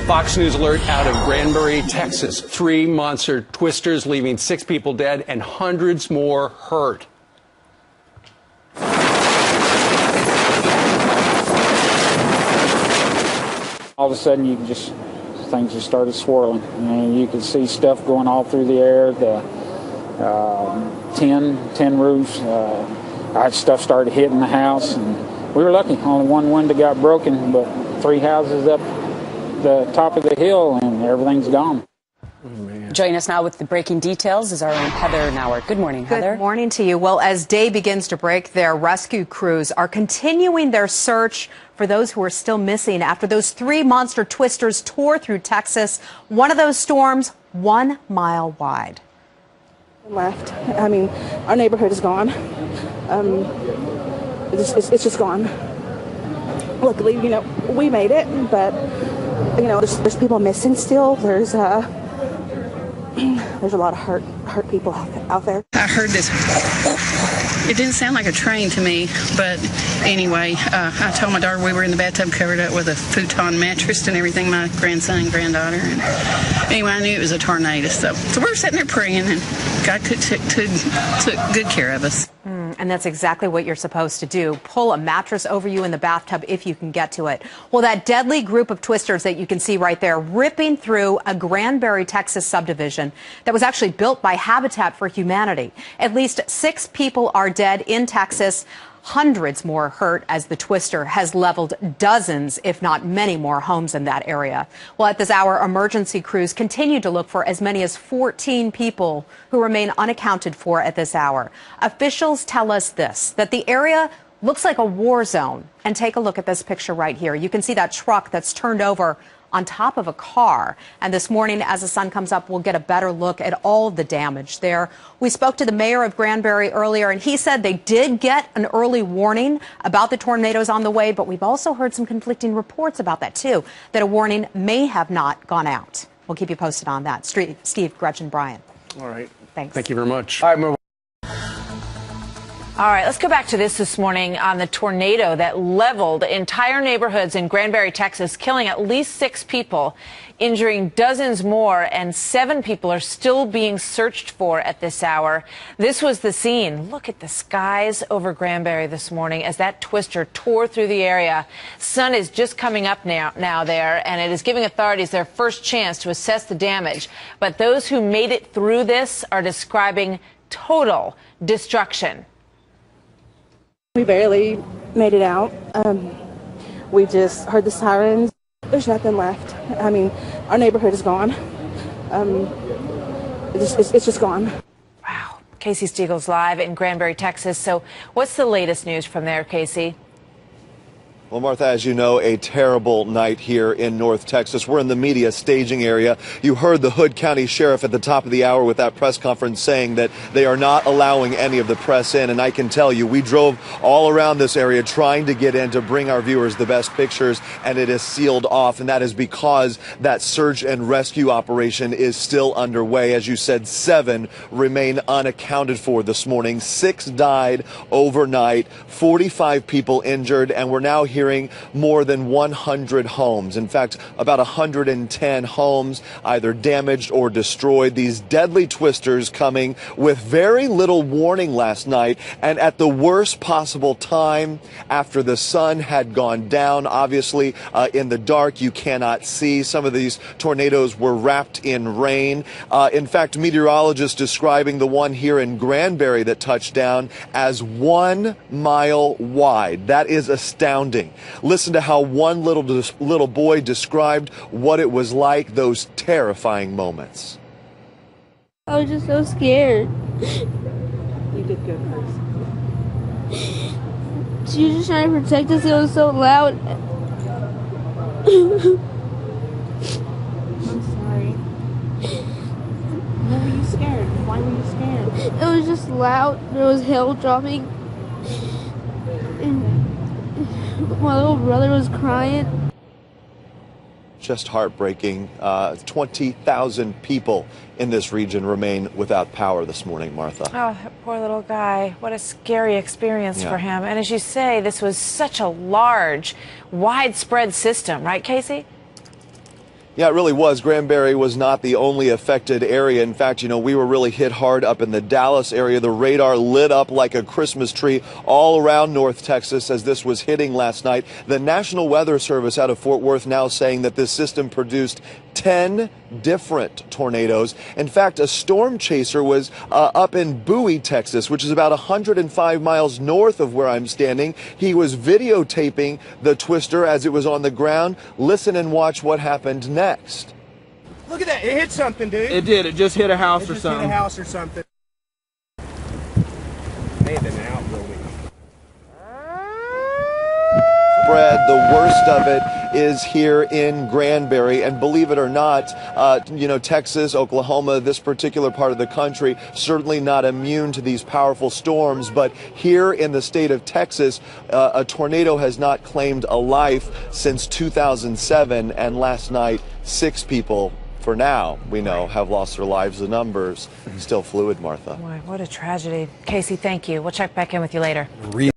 Fox News alert out of Granbury, Texas. 3 monster twisters leaving 6 people dead and hundreds more hurt. All of a sudden, things just started swirling. And you could see stuff going all through the air. The tin roofs, stuff started hitting the house, and we were lucky. Only one window got broken, but 3 houses up the top of the hill, and everything's gone. Joining us now with the breaking details is our own Heather Nauert. Good morning, Heather. Good morning to you. Well, as day begins to break, their rescue crews are continuing their search for those who are still missing after those 3 monster twisters tore through Texas. One of those storms, 1 mile wide. Left. I mean, our neighborhood is gone. It's just gone. Luckily, we made it, but there's people missing still. There's a lot of hurt people out there. I heard this. It didn't sound like a train to me, but anyway, I told my daughter we were in the bathtub covered up with a futon mattress and everything, my grandson and granddaughter. And anyway, I knew it was a tornado. So we were sitting there praying, and God took good care of us. And that's exactly what you're supposed to do. Pull a mattress over you in the bathtub if you can get to it. Well, that deadly group of twisters that you can see right there ripping through a Granbury, Texas subdivision that was actually built by Habitat for Humanity. At least 6 people are dead in Texas. Hundreds more hurt as the twister has leveled dozens, if not many more homes in that area. Well, at this hour, emergency crews continue to look for as many as 14 people who remain unaccounted for at this hour. Officials tell us this, that the area looks like a war zone. And take a look at this picture right here. You can see that truck that's turned over on top of a car. And this morning, as the sun comes up, we'll get a better look at all the damage there. We spoke to the mayor of Granbury earlier, and he said they did get an early warning about the tornadoes on the way, but we've also heard some conflicting reports about that, too, that a warning may have not gone out. We'll keep you posted on that. Steve, Gretchen, Brian. All right. Thanks. Thank you very much. All right, All right, let's go back to this morning on the tornado that leveled entire neighborhoods in Granbury, Texas, killing at least 6 people, injuring dozens more, and 7 people are still being searched for at this hour. This was the scene. Look at the skies over Granbury this morning as that twister tore through the area. Sun is just coming up now there, and it is giving authorities their first chance to assess the damage. But those who made it through this are describing total destruction. We barely made it out. We just heard the sirens. There's nothing left. I mean, our neighborhood is gone. It's just gone. Wow. Casey Stiegel's live in Granbury, Texas. So what's the latest news from there, Casey? Well, Martha, as you know, a terrible night here in North Texas. We're in the media staging area. You heard the Hood County Sheriff at the top of the hour with that press conference saying that they are not allowing any of the press in. And I can tell you, we drove all around this area trying to get in to bring our viewers the best pictures, and it is sealed off. And that is because that search and rescue operation is still underway. As you said, 7 remain unaccounted for this morning. 6 died overnight, 45 people injured, and we're now hearing more than 100 homes. In fact, about 110 homes either damaged or destroyed. These deadly twisters coming with very little warning last night, and at the worst possible time after the sun had gone down. Obviously, in the dark, you cannot see. Some of these tornadoes were wrapped in rain. In fact, meteorologists describing the one here in Granbury that touched down as 1 mile wide. That is astounding. Listen to how one little boy described what it was like, those terrifying moments. I was just so scared. You did good first. She was just trying to protect us. It was so loud. I'm sorry. Why were you scared? Why were you scared? It was just loud. There was hail dropping. My little brother was crying. Just heartbreaking. 20,000 people in this region remain without power this morning, Martha. Oh, that poor little guy. What a scary experience for him. And as you say, this was such a large, widespread system, right, Casey? Yeah, it really was. Granbury was not the only affected area. In fact, we were really hit hard up in the Dallas area. The radar lit up like a Christmas tree all around North Texas as this was hitting last night. The National Weather Service out of Fort Worth now saying that this system produced 10 different tornadoes. In fact, a storm chaser was up in Bowie, Texas, which is about 105 miles north of where I'm standing. He was videotaping the twister as it was on the ground. Listen and watch what happened next. Look at that. It hit something, dude. It did. It just hit a house or Hit something. a house or something. May have been an outbuilding. Spread. The worst of it is here in Granbury, and believe it or not, Texas, Oklahoma, this particular part of the country, certainly not immune to these powerful storms. But here in the state of Texas, a tornado has not claimed a life since 2007, and last night, 6 people, for now, we know, have lost their lives. The numbers still fluid, Martha. Boy, what a tragedy. Casey, thank you. We'll check back in with you later.